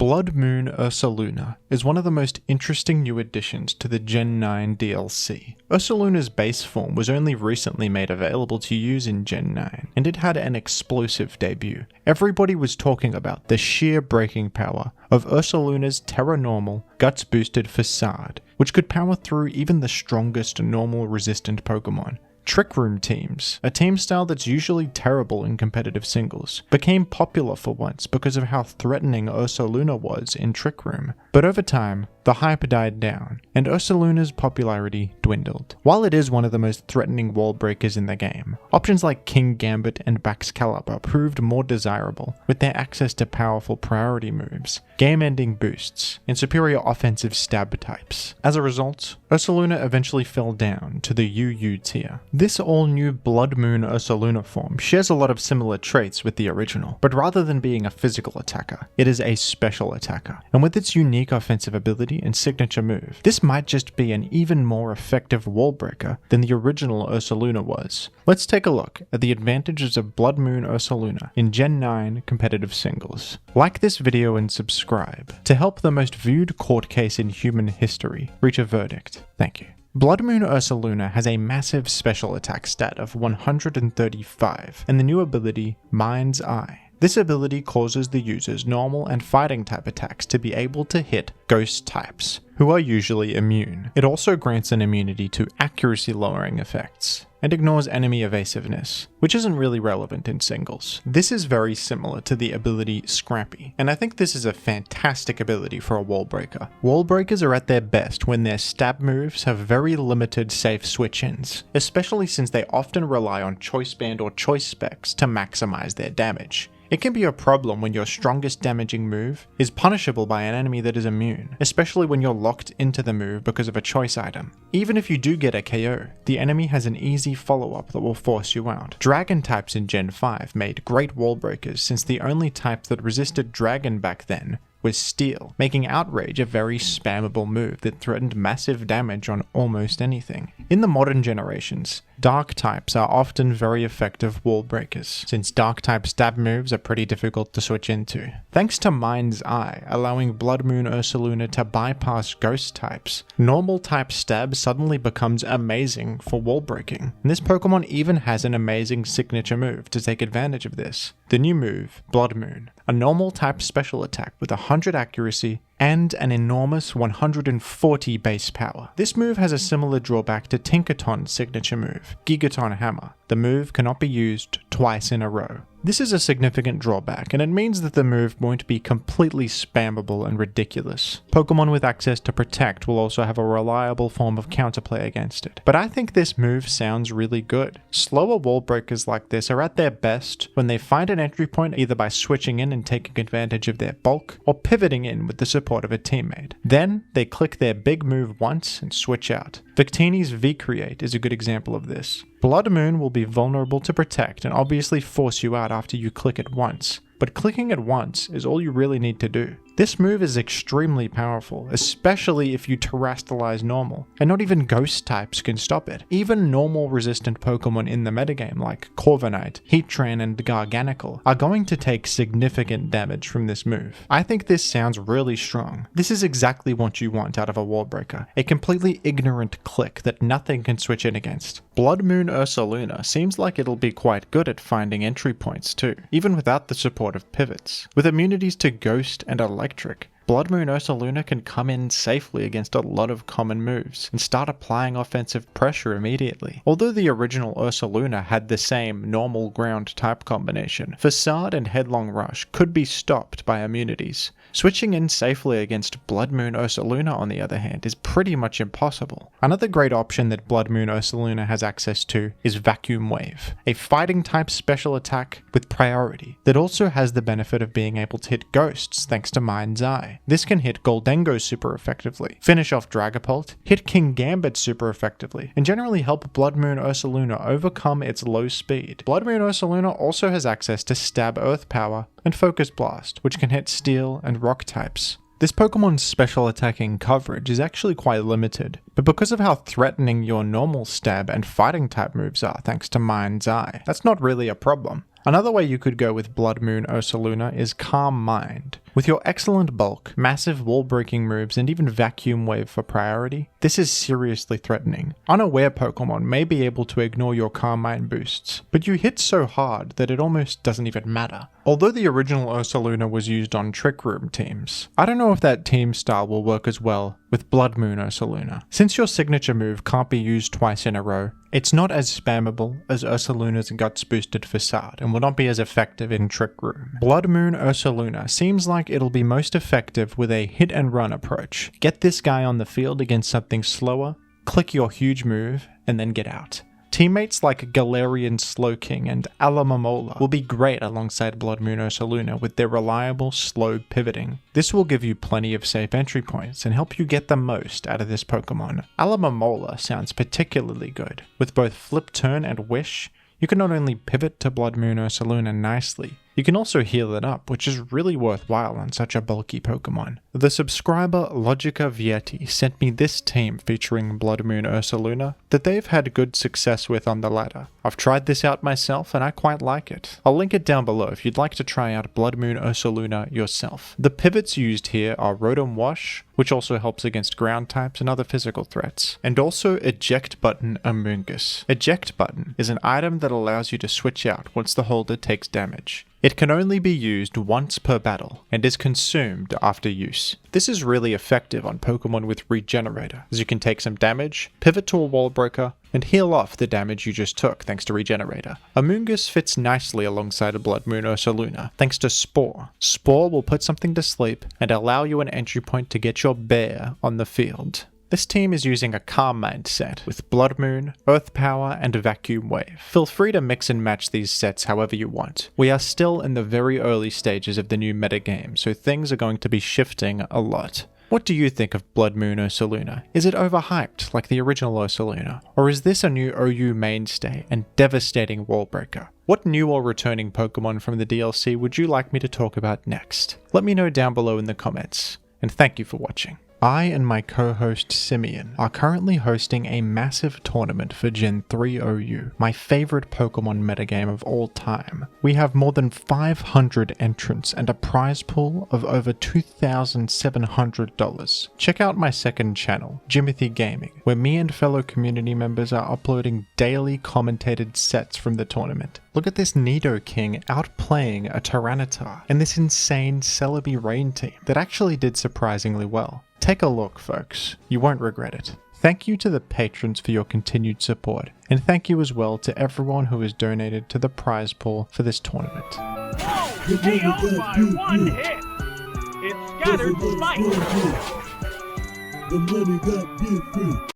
Bloodmoon Ursaluna is one of the most interesting new additions to the Gen 9 DLC. Ursaluna's base form was only recently made available to use in Gen 9, and it had an explosive debut. Everybody was talking about the sheer breaking power of Ursaluna's Terra Normal Guts Boosted Facade, which could power through even the strongest normal resistant Pokemon. Trick Room teams, a team style that's usually terrible in competitive singles, became popular for once because of how threatening Ursaluna was in Trick Room. But over time, the hype died down, and Ursaluna's popularity dwindled. While it is one of the most threatening wall breakers in the game, options like King Gambit and Baxcalibur proved more desirable, with their access to powerful priority moves, game-ending boosts, and superior offensive stab types. As a result, Ursaluna eventually fell down to the UU tier. This all-new Bloodmoon Ursaluna form shares a lot of similar traits with the original, but rather than being a physical attacker, it is a special attacker, and with its unique offensive ability and signature move, this might just be an even more effective wall breaker than the original Ursaluna was. Let's take a look at the advantages of Bloodmoon Ursaluna in Gen 9 competitive singles. Like this video and subscribe to help the most viewed court case in human history reach a verdict. Thank you. Bloodmoon Ursaluna has a massive special attack stat of 135 and the new ability Mind's Eye. This ability causes the user's normal and fighting type attacks to be able to hit ghost types, who are usually immune. It also grants an immunity to accuracy lowering effects, and ignores enemy evasiveness, which isn't really relevant in singles. This is very similar to the ability Scrappy, and I think this is a fantastic ability for a wall breaker. Wall breakers are at their best when their stab moves have very limited safe switch-ins, especially since they often rely on choice band or choice specs to maximize their damage. It can be a problem when your strongest damaging move is punishable by an enemy that is immune, especially when you're locked into the move because of a choice item. Even if you do get a KO, the enemy has an easy follow-up that will force you out. Dragon types in Gen 5 made great wall breakers since the only type that resisted Dragon back then was Steel, making Outrage a very spammable move that threatened massive damage on almost anything. In the modern generations, Dark types are often very effective wall breakers, since Dark type stab moves are pretty difficult to switch into. Thanks to Mind's Eye allowing Bloodmoon Ursaluna to bypass Ghost types, normal type stab suddenly becomes amazing for wall breaking. And this Pokemon even has an amazing signature move to take advantage of this. The new move, Bloodmoon, a normal type special attack with 100 accuracy and an enormous 140 base power. This move has a similar drawback to Tinkaton's signature move, Gigaton Hammer. The move cannot be used twice in a row. This is a significant drawback, and it means that the move won't be completely spammable and ridiculous. Pokemon with access to Protect will also have a reliable form of counterplay against it. But I think this move sounds really good. Slower wall breakers like this are at their best when they find an entry point either by switching in and taking advantage of their bulk, or pivoting in with the support of a teammate. Then, they click their big move once and switch out. Victini's V-Create is a good example of this. Bloodmoon will be vulnerable to Protect and obviously force you out after you click it once, but clicking it once is all you really need to do. This move is extremely powerful, especially if you terrestrialize normal, and not even ghost types can stop it. Even normal resistant Pokemon in the metagame like Corviknight, Heatran, and Garganical are going to take significant damage from this move. I think this sounds really strong. This is exactly what you want out of a wall breaker, a completely ignorant click that nothing can switch in against. Bloodmoon Ursaluna seems like it'll be quite good at finding entry points too, even without the support of pivots. With immunities to Ghost and Electric, Bloodmoon Ursaluna can come in safely against a lot of common moves and start applying offensive pressure immediately. Although the original Ursaluna had the same normal ground type combination, Facade and Headlong Rush could be stopped by immunities. Switching in safely against Bloodmoon Ursaluna, on the other hand, is pretty much impossible. Another great option that Bloodmoon Ursaluna has access to is Vacuum Wave, a fighting type special attack with priority that also has the benefit of being able to hit ghosts thanks to Mind's Eye. This can hit Goldengo super effectively, finish off Dragapult, hit King Gambit super effectively, and generally help Bloodmoon Ursaluna overcome its low speed. Bloodmoon Ursaluna also has access to Stab Earth Power and Focus Blast, which can hit Steel and Rock types. This Pokemon's special attacking coverage is actually quite limited, but because of how threatening your normal stab and fighting type moves are thanks to Mind's Eye, that's not really a problem. Another way you could go with Bloodmoon Ursaluna is Calm Mind. With your excellent bulk, massive wall-breaking moves, and even Vacuum Wave for priority, this is seriously threatening. Unaware Pokemon may be able to ignore your Calm Mind boosts, but you hit so hard that it almost doesn't even matter. Although the original Ursaluna was used on Trick Room teams, I don't know if that team style will work as well with Bloodmoon Ursaluna. Since your signature move can't be used twice in a row, it's not as spammable as Ursaluna's Guts Boosted Facade and will not be as effective in Trick Room. Bloodmoon Ursaluna seems like it'll be most effective with a hit and run approach. Get this guy on the field against something slower, click your huge move, and then get out. Teammates like Galarian Slowking and Alamamola will be great alongside Bloodmoon Ursaluna with their reliable, slow pivoting. This will give you plenty of safe entry points and help you get the most out of this Pokemon. Alamamola sounds particularly good. With both Flip Turn and Wish, you can not only pivot to Bloodmoon Ursaluna nicely, you can also heal it up, which is really worthwhile on such a bulky Pokemon. The subscriber Logica Vietti sent me this team featuring Bloodmoon Ursaluna that they've had good success with on the ladder. I've tried this out myself and I quite like it. I'll link it down below if you'd like to try out Bloodmoon Ursaluna yourself. The pivots used here are Rotom Wash, which also helps against ground types and other physical threats, and also Eject Button Amoonguss. Eject Button is an item that allows you to switch out once the holder takes damage. It can only be used once per battle, and is consumed after use. This is really effective on Pokemon with Regenerator, as you can take some damage, pivot to a Wall Breaker, and heal off the damage you just took thanks to Regenerator. Amoonguss fits nicely alongside Bloodmoon Ursaluna, thanks to Spore. Spore will put something to sleep, and allow you an entry point to get your bear on the field. This team is using a Calm Mind set with Bloodmoon, Earth Power, and Vacuum Wave. Feel free to mix and match these sets however you want. We are still in the very early stages of the new metagame, so things are going to be shifting a lot. What do you think of Bloodmoon Ursaluna? Is it overhyped like the original Ursaluna? Or is this a new OU mainstay and devastating wall breaker? What new or returning Pokemon from the DLC would you like me to talk about next? Let me know down below in the comments, and thank you for watching. I and my co-host Simeon are currently hosting a massive tournament for Gen 3 OU, my favorite Pokemon metagame of all time. We have more than 500 entrants and a prize pool of over $2,700. Check out my second channel, Jimothy Gaming, where me and fellow community members are uploading daily commentated sets from the tournament. Look at this Nidoking outplaying a Tyranitar, and this insane Celebi Rain team that actually did surprisingly well. Take a look, folks. You won't regret it. Thank you to the patrons for your continued support, and thank you as well to everyone who has donated to the prize pool for this tournament. Whoa! KO by one hit! It scattered Spite! The money got different.